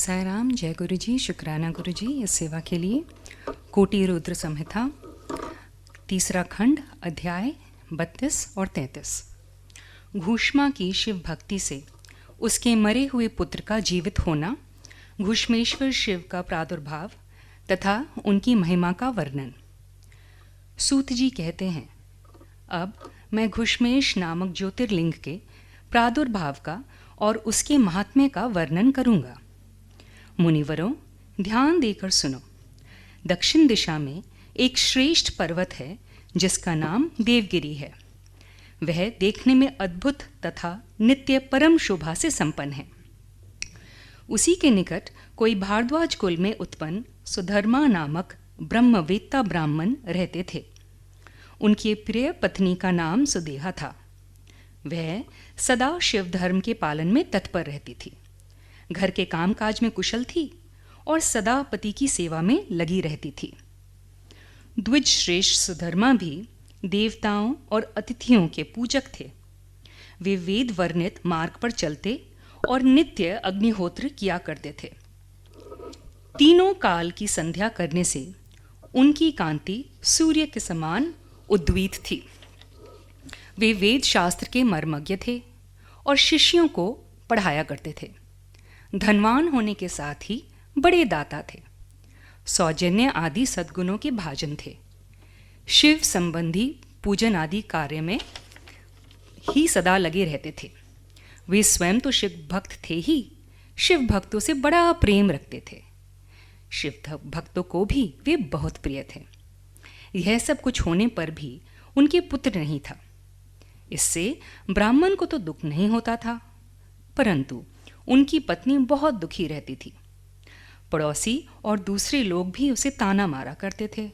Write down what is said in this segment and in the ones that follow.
साई राम। जय गुरु जी, शुक्राना गुरु जी इस सेवा के लिए। कोटि रुद्र संहिता, तीसरा खंड, अध्याय 32 और 33। घूष्मा की शिव भक्ति से उसके मरे हुए पुत्र का जीवित होना, घूष्मेश्वर शिव का प्रादुर्भाव तथा उनकी महिमा का वर्णन। सूत जी कहते हैं, अब मैं घूष्मेश नामक ज्योतिर्लिंग के प्रादुर्भाव का और उसके महात्म्य का वर्णन करूंगा। मुनिवरों, ध्यान देकर सुनो। दक्षिण दिशा में एक श्रेष्ठ पर्वत है जिसका नाम देवगिरी है। वह देखने में अद्भुत तथा नित्य परम शोभा से संपन्न है। उसी के निकट कोई भारद्वाज कुल में उत्पन्न सुधर्मा नामक ब्रह्मवेत्ता ब्राह्मण रहते थे। उनकी प्रिय पत्नी का नाम सुदेहा था। वह सदा शिव धर्म के पालन में तत्पर रहती थी, घर के कामकाज में कुशल थी और सदा पति की सेवा में लगी रहती थी। द्विज श्रेष्ठ सुधर्मा भी देवताओं और अतिथियों के पूजक थे। वे वेद वर्णित मार्ग पर चलते और नित्य अग्निहोत्र किया करते थे। तीनों काल की संध्या करने से उनकी कांति सूर्य के समान उद्वीत थी। वे वेद शास्त्र के मर्मज्ञ थे और शिष्यों को पढ़ाया करते थे। धनवान होने के साथ ही बड़े दाता थे। सौजन्य आदि सद्गुणों के भाजन थे। शिव संबंधी पूजन आदि कार्य में ही सदा लगे रहते थे। वे स्वयं तो शिव भक्त थे ही, शिव भक्तों से बड़ा प्रेम रखते थे। शिव भक्तों को भी वे बहुत प्रिय थे। यह सब कुछ होने पर भी उनके पुत्र नहीं था। इससे ब्राह्मण को तो दुख नहीं होता था, परंतु उनकी पत्नी बहुत दुखी रहती थी। पड़ोसी और दूसरे लोग भी उसे ताना मारा करते थे।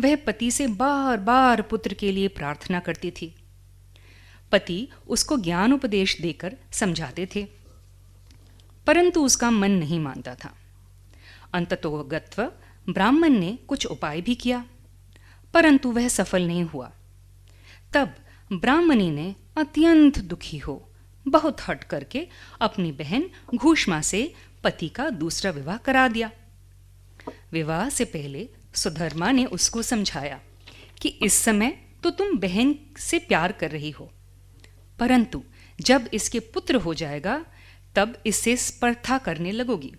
वह पति से बार बार पुत्र के लिए प्रार्थना करती थी। पति उसको ज्ञान उपदेश देकर समझाते थे, परंतु उसका मन नहीं मानता था। अंततोगत्व ब्राह्मण ने कुछ उपाय भी किया, परंतु वह सफल नहीं हुआ। तब ब्राह्मणी ने अत्यंत दुखी हो बहुत हट करके अपनी बहन घूष्मा से पति का दूसरा विवाह करा दिया। विवाह से पहले सुधर्मा ने उसको समझाया कि इस समय तो तुम बहन से प्यार कर रही हो, परंतु जब इसके पुत्र हो जाएगा तब इससे स्पर्धा करने लगोगी।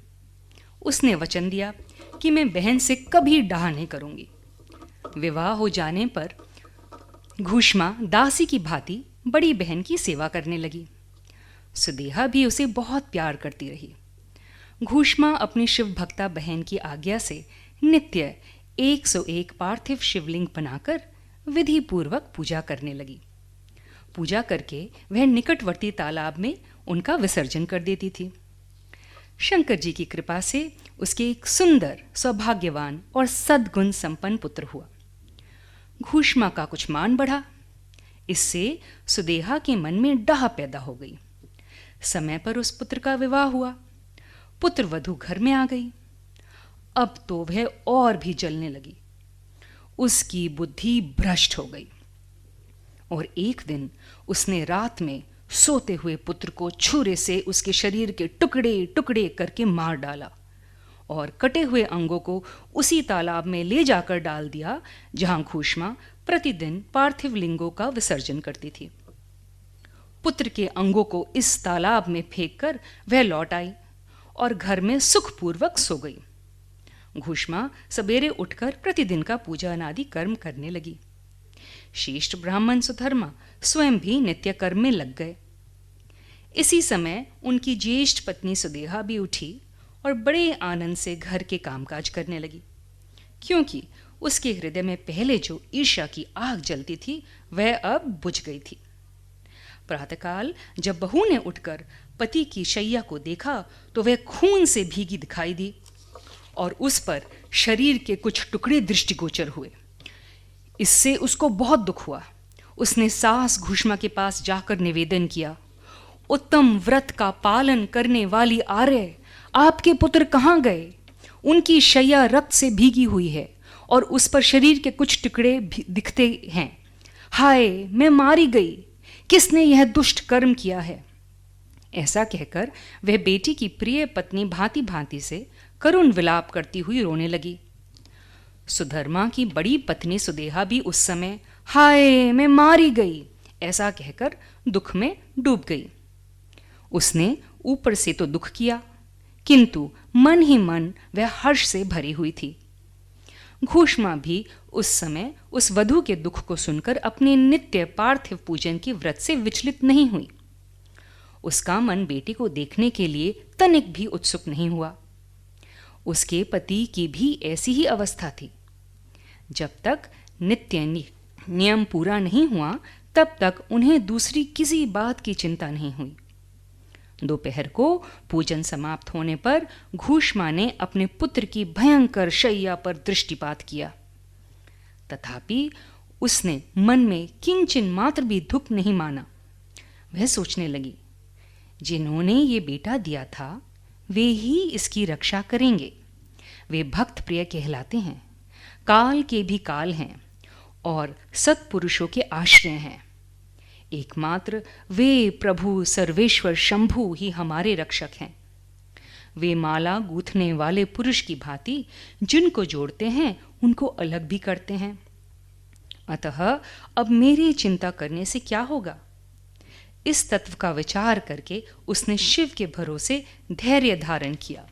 उसने वचन दिया कि मैं बहन से कभी डाह नहीं करूंगी। विवाह हो जाने पर घूष्मा दासी की भांति बड़ी बहन की सेवा करने लगी। सुदेहा भी उसे बहुत प्यार करती रही। घूष्मा अपनी शिव भक्ता बहन की आज्ञा से नित्य 101 पार्थिव शिवलिंग बनाकर विधि पूर्वक पूजा करने लगी। पूजा करके वह निकटवर्ती तालाब में उनका विसर्जन कर देती थी। शंकर जी की कृपा से उसके एक सुंदर, सौभाग्यवान और सद्गुण संपन्न पुत्र हुआ। घूष्मा का कुछ मान बढ़ा। इससे सुदेहा के मन में डाह पैदा हो गई। समय पर उस पुत्र का विवाह हुआ। पुत्र वधू घर में आ गई। अब तो वह और भी जलने लगी। उसकी बुद्धि भ्रष्ट हो गई और एक दिन उसने रात में सोते हुए पुत्र को छुरे से उसके शरीर के टुकड़े टुकड़े करके मार डाला और कटे हुए अंगों को उसी तालाब में ले जाकर डाल दिया जहां घूष्मा प्रतिदिन पार्थिव लिंगों का विसर्जन करती थी। पुत्र के अंगों को इस तालाब में फेंककर वह लौट आई और घर में सुखपूर्वक सो गई। घूष्मा सवेरे उठकर प्रतिदिन का पूजा आदि कर्म करने लगी। श्रेष्ठ ब्राह्मण सुधर्मा स्वयं भी नित्य कर्म में लग गए। इसी समय उनकी ज्येष्ठ पत्नी सुदेहा भी उठी और बड़े आनंद से घर के कामकाज करने लगी, क्योंकि उसके हृदय में पहले जो ईर्ष्या की आग जलती थी वह अब बुझ गई थी। प्रातःकाल जब बहू ने उठकर पति की शैया को देखा तो वह खून से भीगी दिखाई दी और उस पर शरीर के कुछ टुकड़े दृष्टिगोचर हुए। इससे उसको बहुत दुख हुआ। उसने सास घूष्मा के पास जाकर निवेदन किया, उत्तम व्रत का पालन करने वाली आर्य, आपके पुत्र कहाँ गए? उनकी शैया रक्त से भीगी हुई है और उस पर शरीर के कुछ टुकड़े दिखते हैं। हाय, मैं मारी गई। किसने यह दुष्ट कर्म किया है? ऐसा कहकर वह बेटी की प्रिय पत्नी भांति भांति से करुण विलाप करती हुई रोने लगी। सुधर्मा की बड़ी पत्नी सुदेहा भी उस समय हाय मैं मारी गई ऐसा कहकर दुख में डूब गई। उसने ऊपर से तो दुख किया, किंतु मन ही मन वह हर्ष से भरी हुई थी। घूष्मा भी उस समय उस वधू के दुख को सुनकर अपने नित्य पार्थिव पूजन के व्रत से विचलित नहीं हुई। उसका मन बेटी को देखने के लिए तनिक भी उत्सुक नहीं हुआ। उसके पति की भी ऐसी ही अवस्था थी। जब तक नित्य नियम पूरा नहीं हुआ तब तक उन्हें दूसरी किसी बात की चिंता नहीं हुई। दोपहर को पूजन समाप्त होने पर घूष्मा ने अपने पुत्र की भयंकर शैया पर दृष्टिपात किया, तथापि उसने मन में किंचिन मात्र भी दुख नहीं माना। वह सोचने लगी, जिन्होंने ये बेटा दिया था वे ही इसकी रक्षा करेंगे। वे भक्त प्रिय कहलाते हैं, काल के भी काल हैं और सत्पुरुषों के आश्रय हैं। एकमात्र वे प्रभु सर्वेश्वर शंभु ही हमारे रक्षक हैं। वे माला गूंथने वाले पुरुष की भांति जिनको जोड़ते हैं उनको अलग भी करते हैं। अतः अब मेरी चिंता करने से क्या होगा। इस तत्व का विचार करके उसने शिव के भरोसे धैर्य धारण किया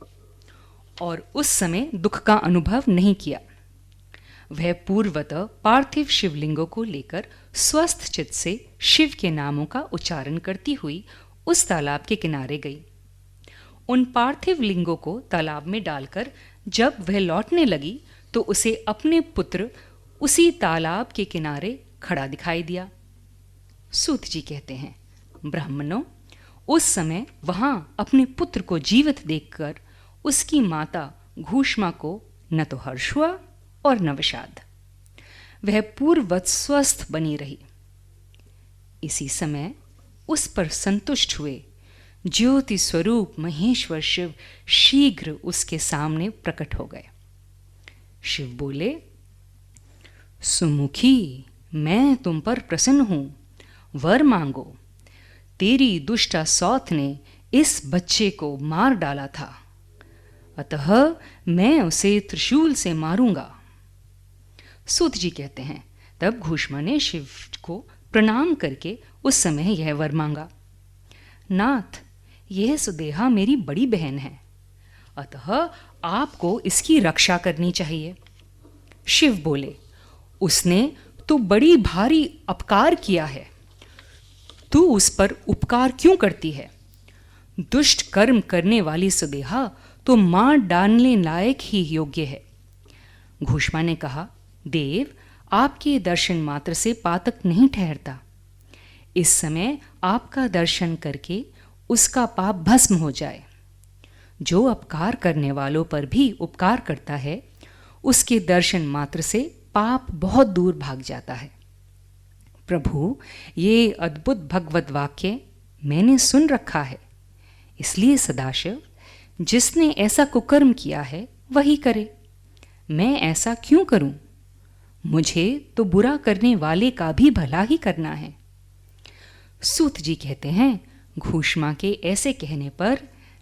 और उस समय दुख का अनुभव नहीं किया। वह पूर्वतः पार्थिव शिवलिंगों को लेकर स्वस्थ चित्त से शिव के नामों का उच्चारण करती हुई उस तालाब के किनारे गई। उन पार्थिव लिंगों को तालाब में डालकर जब वह लौटने लगी तो उसे अपने पुत्र उसी तालाब के किनारे खड़ा दिखाई दिया। सूत जी कहते हैं, ब्राह्मणों, उस समय वहां अपने पुत्र को जीवित देखकर उसकी माता घूष्मा को न तो हर्ष हुआ और न विषाद। वह पूर्ववत स्वस्थ बनी रही। इसी समय उस पर संतुष्ट हुए ज्योति स्वरूप महेश्वर शिव शीघ्र उसके सामने प्रकट हो गए। शिव बोले, सुमुखी, मैं तुम पर प्रसन्न हूं, वर मांगो। तेरी दुष्टा सौत ने इस बच्चे को मार डाला था, अतः मैं उसे त्रिशूल से मारूंगा। सूत जी कहते हैं, तब घूष्मा ने शिव को प्रणाम करके उस समय यह वर मांगा, नाथ, यह सुदेहा मेरी बड़ी बहन है, अतः आपको इसकी रक्षा करनी चाहिए। शिव बोले, उसने तो बड़ी भारी अपकार किया है, तू उस पर उपकार क्यों करती है। दुष्ट कर्म करने वाली सुदेहा तो मार डालने लायक ही योग्य है। घूष्मा ने कहा, देव, आपके दर्शन मात्र से पातक नहीं ठहरता। इस समय आपका दर्शन करके उसका पाप भस्म हो जाए। जो अपकार करने वालों पर भी उपकार करता है, उसके दर्शन मात्र से पाप बहुत दूर भाग जाता है। प्रभु, ये अद्भुत भगवत वाक्य मैंने सुन रखा है, इसलिए सदाशिव, जिसने ऐसा कुकर्म किया है वही करे। मैं ऐसा क्यों करूं? मुझे तो बुरा करने वाले का भी भला ही करना है। सूत जी कहते हैं, घूष्मा के ऐसे कहने पर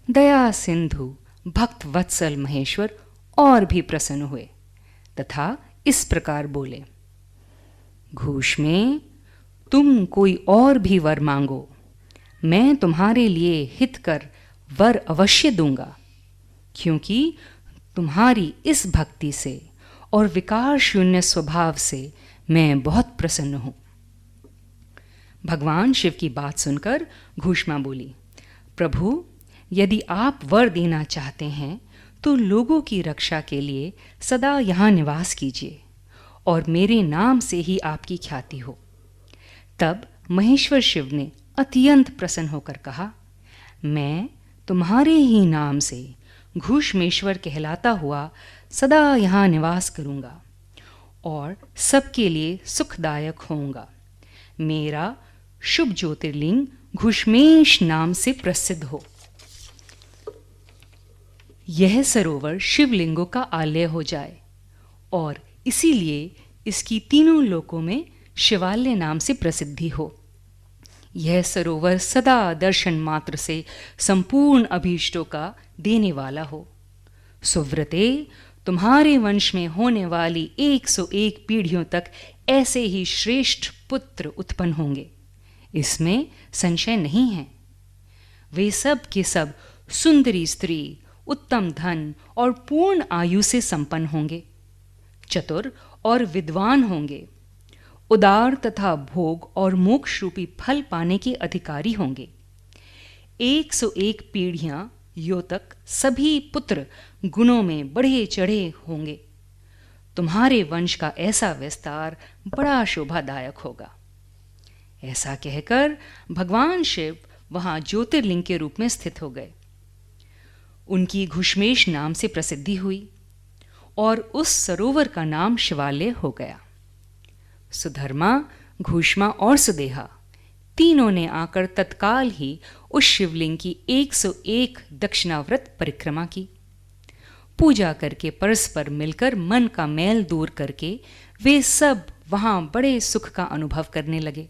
दया सिंधु भक्त वत्सल महेश्वर और भी प्रसन्न हुए तथा इस प्रकार बोले, घूष्मे, तुम कोई और भी वर मांगो, मैं तुम्हारे लिए हित कर वर अवश्य दूंगा, क्योंकि तुम्हारी इस भक्ति से और विकार शून्य स्वभाव से मैं बहुत प्रसन्न हूं। भगवान शिव की बात सुनकर घूष्मा बोली, प्रभु, यदि आप वर देना चाहते हैं तो लोगों की रक्षा के लिए सदा यहाँ निवास कीजिए और मेरे नाम से ही आपकी ख्याति हो। तब महेश्वर शिव ने अत्यंत प्रसन्न होकर कहा, मैं तुम्हारे ही नाम से घूष्मेश्वर कहलाता हुआ सदा यहाँ निवास करूँगा और सबके लिए सुखदायक होऊंगा। मेरा शुभ ज्योतिर्लिंग घूष्मेश नाम से प्रसिद्ध हो। यह सरोवर शिवलिंगों का आलय हो जाए और इसीलिए इसकी तीनों लोकों में शिवालय नाम से प्रसिद्धि हो। यह सरोवर सदा दर्शन मात्र से संपूर्ण अभीष्टों का देने वाला हो। सुव्रते, तुम्हारे वंश में होने वाली 101 पीढ़ियों तक ऐसे ही श्रेष्ठ पुत्र उत्पन्न होंगे, इसमें संशय नहीं है। वे सब के सब सुंदरी स्त्री, उत्तम धन और पूर्ण आयु से संपन्न होंगे, चतुर और विद्वान होंगे, उदार तथा भोग और मोक्ष रूपी फल पाने के अधिकारी होंगे। 101 पीढ़ियां यो तक सभी पुत्र गुणों में बढ़े चढ़े होंगे। तुम्हारे वंश का ऐसा विस्तार बड़ा शोभादायक होगा। ऐसा कहकर भगवान शिव वहां ज्योतिर्लिंग के रूप में स्थित हो गए। उनकी घुश्मेश नाम से प्रसिद्धि हुई और उस सरोवर का नाम शिवालय हो गया। सुधर्मा, घूष्मा और सुदेहा तीनों ने आकर तत्काल ही उस शिवलिंग की 101 दक्षिणाव्रत परिक्रमा की। पूजा करके परस्पर मिलकर मन का मैल दूर करके वे सब वहां बड़े सुख का अनुभव करने लगे।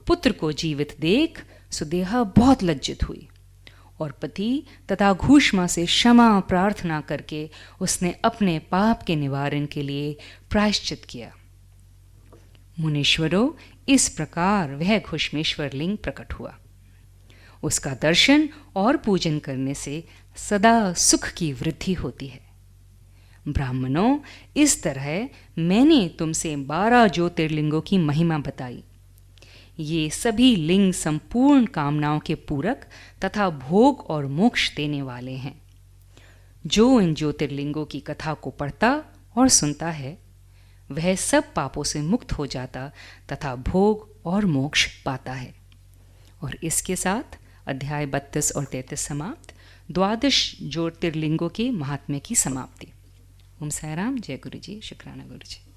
पुत्र को जीवित देख सुदेहा बहुत लज्जित हुई और पति तथा घूष्मा से क्षमा प्रार्थना करके उसने अपने पाप के निवारण के लिए प्रायश्चित किया। मुनीश्वरों, इस प्रकार वह घुश्मेश्वर लिंग प्रकट हुआ। उसका दर्शन और पूजन करने से सदा सुख की वृद्धि होती है। ब्राह्मणों, इस तरह मैंने तुमसे 12 ज्योतिर्लिंगों की महिमा बताई। ये सभी लिंग संपूर्ण कामनाओं के पूरक तथा भोग और मोक्ष देने वाले हैं। जो इन ज्योतिर्लिंगों की कथा को पढ़ता और सुनता है, वह सब पापों से मुक्त हो जाता तथा भोग और मोक्ष पाता है। और इसके साथ अध्याय 32 और 33 समाप्त। 12 ज्योतिर्लिंगों के महात्म्य की समाप्ति। ओम साईं राम। जय गुरु जी। शुक्राना गुरु जी।